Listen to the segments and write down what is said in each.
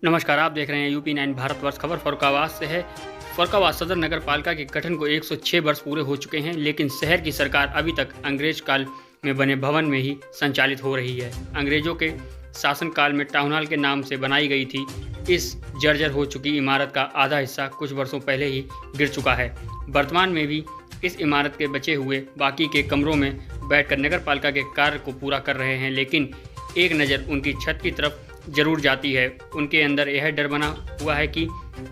नमस्कार, आप देख रहे हैं यूपी 9 भारतवर्ष। खबर फर्रुखाबाद से है। फर्रुखाबाद सदर नगर पालिका के गठन को 106 वर्ष पूरे हो चुके हैं, लेकिन शहर की सरकार अभी तक अंग्रेज काल में बने भवन में ही संचालित हो रही है। अंग्रेजों के शासनकाल में टाउन हॉल के नाम से बनाई गई थी इस जर्जर हो चुकी इमारत का आधा हिस्सा कुछ वर्षों पहले ही गिर चुका है। वर्तमान में भी इस इमारत के बचे हुए बाकी के कमरों में बैठकर नगर पालिका के कार्य को पूरा कर रहे हैं, लेकिन एक नज़र उनकी छत की तरफ जरूर जाती है। उनके अंदर यह डर बना हुआ है कि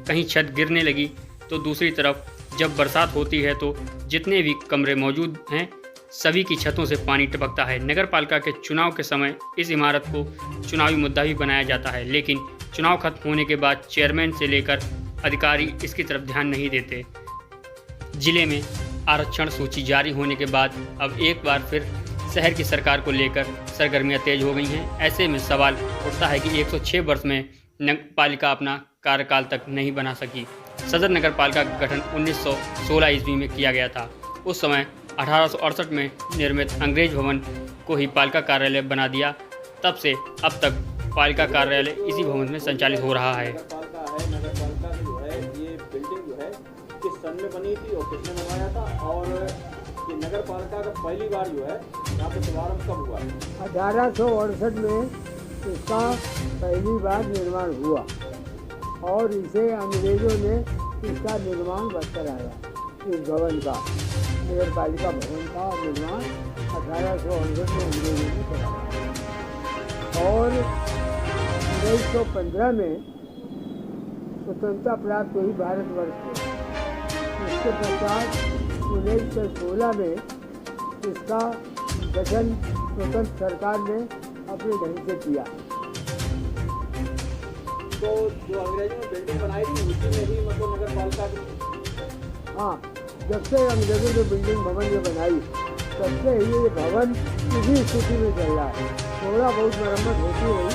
कहीं छत गिरने लगी तो दूसरी तरफ जब बरसात होती है तो जितने भी कमरे मौजूद हैं सभी की छतों से पानी टपकता है। नगर पालिका के चुनाव के समय इस इमारत को चुनावी मुद्दा भी बनाया जाता है, लेकिन चुनाव खत्म होने के बाद चेयरमैन से लेकर अधिकारी इसकी तरफ ध्यान नहीं देते। जिले में आरक्षण सूची जारी होने के बाद अब एक बार फिर शहर की सरकार को लेकर सरगर्मियां तेज हो गई हैं। ऐसे में सवाल उठता है कि 106 वर्ष में नगर पालिका अपना कार्यकाल तक नहीं बना सकी। सदर नगर पालिका का गठन 1916 ईस्वी में किया गया था। उस समय 1868 में निर्मित अंग्रेज भवन को ही पालिका कार्यालय बना दिया। तब से अब तक पालिका कार्यालय इसी भवन में संचालित हो रहा है। नगर पालिका जो है ये बिल्डिंग जो है किस सन में बनी थी और किसने बनवाया था, और ये नगर पालिका का पहली बार जो है यहाँ पे शुभारम्भ कब हुआ? 1868 में इसका पहली बार निर्माण हुआ और इसे अंग्रेज़ों ने इसका निर्माण कराया। इस भवन का, नगर पालिका भवन का निर्माण 1868 में अंग्रेज़ों ने कराया और 1915 में स्वतंत्रता प्राप्त हुई भारतवर्ष को। इसके पश्चात 1916 में इसका गठन स्वतंत्र सरकार ने अपने ढंग से किया। तो जो अंग्रेजों ने बिल्डिंग बनाई थी उसी में ही मतलब नगर पालिका की? हाँ, जब से अंग्रेजों ने बिल्डिंग भवन ये बनाई तब से ही ये भवन इसी स्थिति में चल रहा है। थोड़ा बहुत मरम्मत होती रही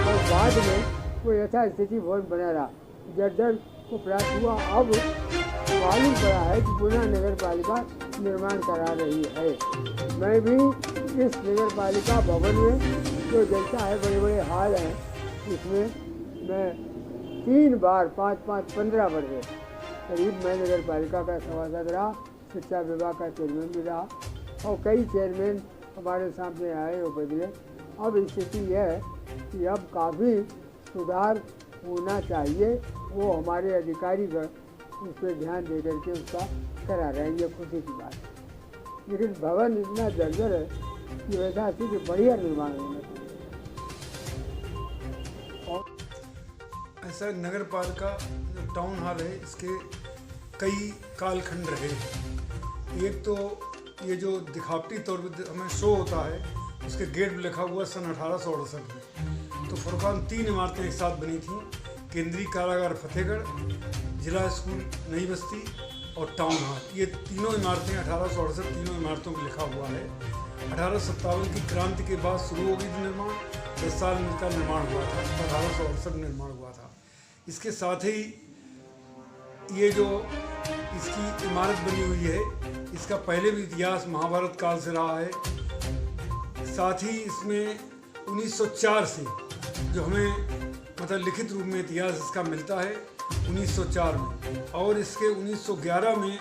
और बाद में वो यथास्थिति भवन बना रहा। जर्जर को प्राप्त हुआ, अब मालूम पड़ा है कि पुनः नगर पालिका निर्माण करा रही है। मैं भी इस नगर पालिका भवन में जो जैसा है, बड़े बड़े हॉल हैं, इसमें मैं 3 बार 5-5 15 वर्ष करीब मैं नगर पालिका का सभासद रहा, शिक्षा विभाग का चेयरमैन भी रहा और कई चेयरमैन हमारे सामने आए और बदले। अब स्थिति यह है कि अब काफ़ी सुधार होना चाहिए। वो हमारे अधिकारी उस पर ध्यान दे करके उसका करा रहे हैं, ये खुशी की बात है। लेकिन भवन इतना जर्जर है कि वैसा कि बढ़िया निर्माण होना चाहिए। और ऐसा नगर पालिका जो टाउन हॉल है इसके कई कालखंड रहे हैं। एक तो ये जो दिखावटी तौर पर हमें शो होता है उसके गेट पर लिखा हुआ सन 1868 में। तो फर्रुखाबाद 3 इमारतें एक साथ बनी थीं, केंद्रीय कारागार फतेहगढ़, जिला स्कूल नई बस्ती और टाउन हॉल। ये तीनों इमारतें 1868 तीनों इमारतों में लिखा हुआ है। 1857 की क्रांति के बाद शुरू हो गई थी निर्माण, 10 साल में इसका निर्माण हुआ था, 1868 में निर्माण हुआ था। इसके साथ ही ये जो इसकी इमारत बनी हुई है इसका पहले भी इतिहास महाभारत काल से रहा है। साथ ही इसमें 1904 से जो हमें मतलब लिखित रूप में इतिहास इसका मिलता है 1904 में, और इसके 1911 में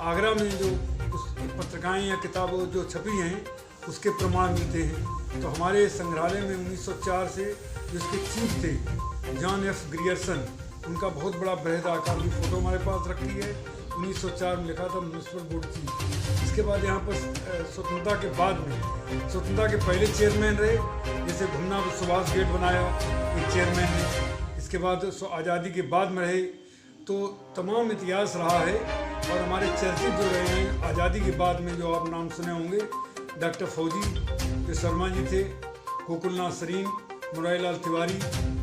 आगरा में जो उस पत्रिकाएँ या किताबें जो छपी हैं उसके प्रमाण मिलते हैं। तो हमारे संग्रहालय में 1904 से जो इसके चीफ थे जॉन एफ ग्रियर्सन, उनका बहुत बड़ा बृहद आकार की फ़ोटो हमारे पास रखी है। 1904 में लिखा था म्युनिसिपल बोर्ड चीफ। इसके बाद यहाँ पर स्वतंत्रता के बाद में, स्वतंत्रता के पहले चेयरमैन रहे, जैसे घुमना सुभाष गेट बनाया एक चेयरमैन ने। इसके बाद आज़ादी के बाद में रहे, तो तमाम इतिहास रहा है। और हमारे चर्चित जो रहे हैं आज़ादी के बाद में, जो आप नाम सुने होंगे, डॉक्टर फौजी जो शर्मा जी थे, गोकुलनाथ सरीन, मुरारीलाल तिवारी,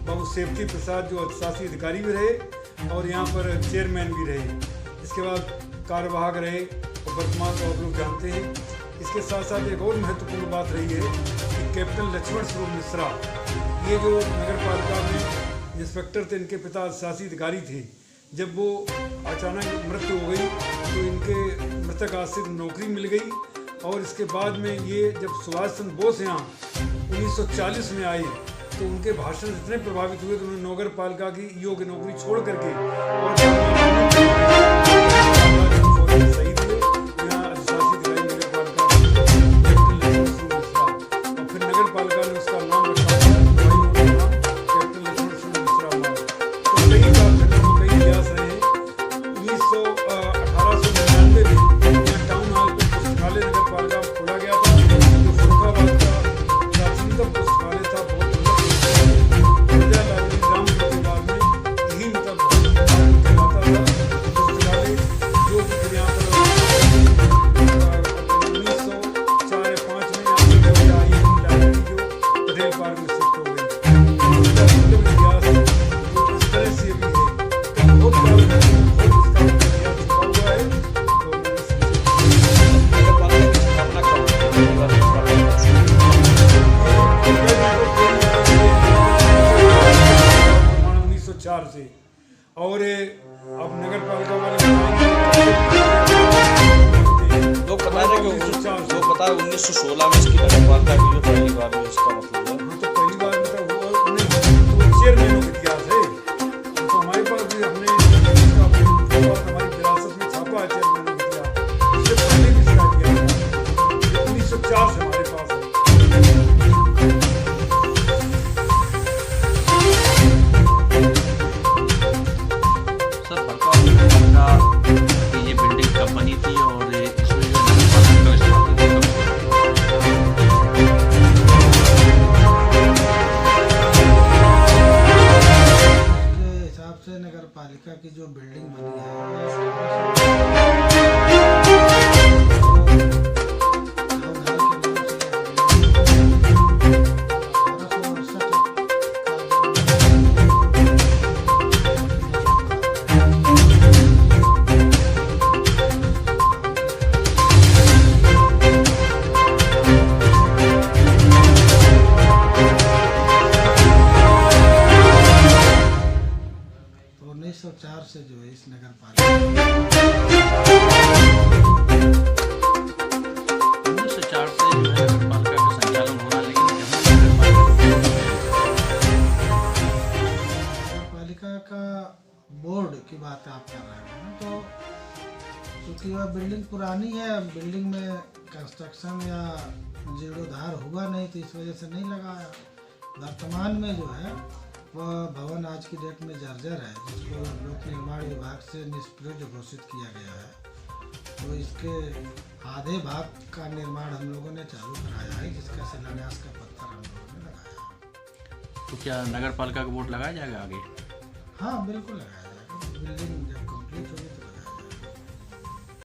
बाबू सेवती प्रसाद जो शासी अधिकारी भी रहे और यहाँ पर चेयरमैन भी रहे। इसके बाद कार्यवाहक रहे और वर्तमान को आप लोग जानते हैं। इसके साथ साथ एक और महत्वपूर्ण बात रही है कि कैप्टन लक्ष्मण स्वरूप मिश्रा, ये जो नगर पालिका में इंस्पेक्टर थे, इनके पिता शासी अधिकारी थे। जब वो अचानक मृत्यु हो गई तो इनके मृतक आश्रित नौकरी मिल गई, और इसके बाद में ये जब सुभाष चंद्र बोस यहाँ 1940 में आए तो उनके भाषण इतने प्रभावित हुए कि उन्होंने नगर पालिका की ईओ की नौकरी छोड़ करके और शहीद हुए। यहाँ अधिशासी अधिकारी नगर पालिका कैप्टन लक्ष्मण सिंह मिश्रा, और फिर नगर पालिका ने उसका नाम रखा कैप्टन लक्ष्मण सिंह मिश्रा नाम। तो कई कालखंडों में कई इतिहास रहे हैं। 1899 में यहाँ टाउन हॉल पर पुस्तकालय नगर पालिका खोला गया था, जो फर्रुखाबाद का प्राचीनतम पुस्तकालय था। बहुत प्रजा लाइब्रेरी रामपुर के बाद में यही मतलब कहलाता था पुस्तकालय, जो कि फिर यहाँ पर 1904 या 5 में यहाँ पर लाइब्रेरी जो पटेल पार्क में शिफ्ट हो गई। उसका मतलब इतिहास जो इस तरह से भी है कि बहुत काल में बहुत इसका इतिहास छुपा हुआ है। तो नगर पालिका की स्थापना कब हुई? 1904 से। और अब नगर पालिका वाले लोग बता रहे कि 1904 से। लोग बता रहे 1916 में इसकी नगर पालिका की जो पहली बार हुई इसका मतलब है। हाँ, तो पहली बार मतलब वो उन्हें चेयरमैनों का इतिहास है। तो हमारे पास भी हमने हमारी विरासत में छापा है चेयरमैनों का इतिहास। इससे पहले भी इसका इतिहास 1904 से हमारे पास है। सर फर्रुखाबाद की ये बिल्डिंग कब बनी थी और इसमें जो नगर पालिका का स्थापना कब के हिसाब से नगर पालिका की जो बिल्डिंग बनी तो 1904 से जो है इस नगर पालिका 1904 से जो है नगर पालिका का संचालन हो रहा है, लेकिन जब नगर पालिका का बोर्ड की बात आप कर रहे हैं ना, तो चूँकि वह बिल्डिंग पुरानी है, बिल्डिंग में कंस्ट्रक्शन या जीर्णोद्धार हुआ नहीं, तो इस वजह से नहीं लगाया। वर्तमान में जो है वह भवन आज की डेट में जर्जर है, जिसको लोक निर्माण विभाग से निष्प्रयोज्य घोषित किया गया है। तो इसके आधे भाग का निर्माण हम लोगों ने चालू कराया है, जिसका शिलान्यास का पत्थर हम लोगों ने लगाया है। तो क्या नगर पालिका का बोर्ड लगाया जाएगा आगे? हाँ बिल्कुल लगाया जाएगा। बिल्डिंग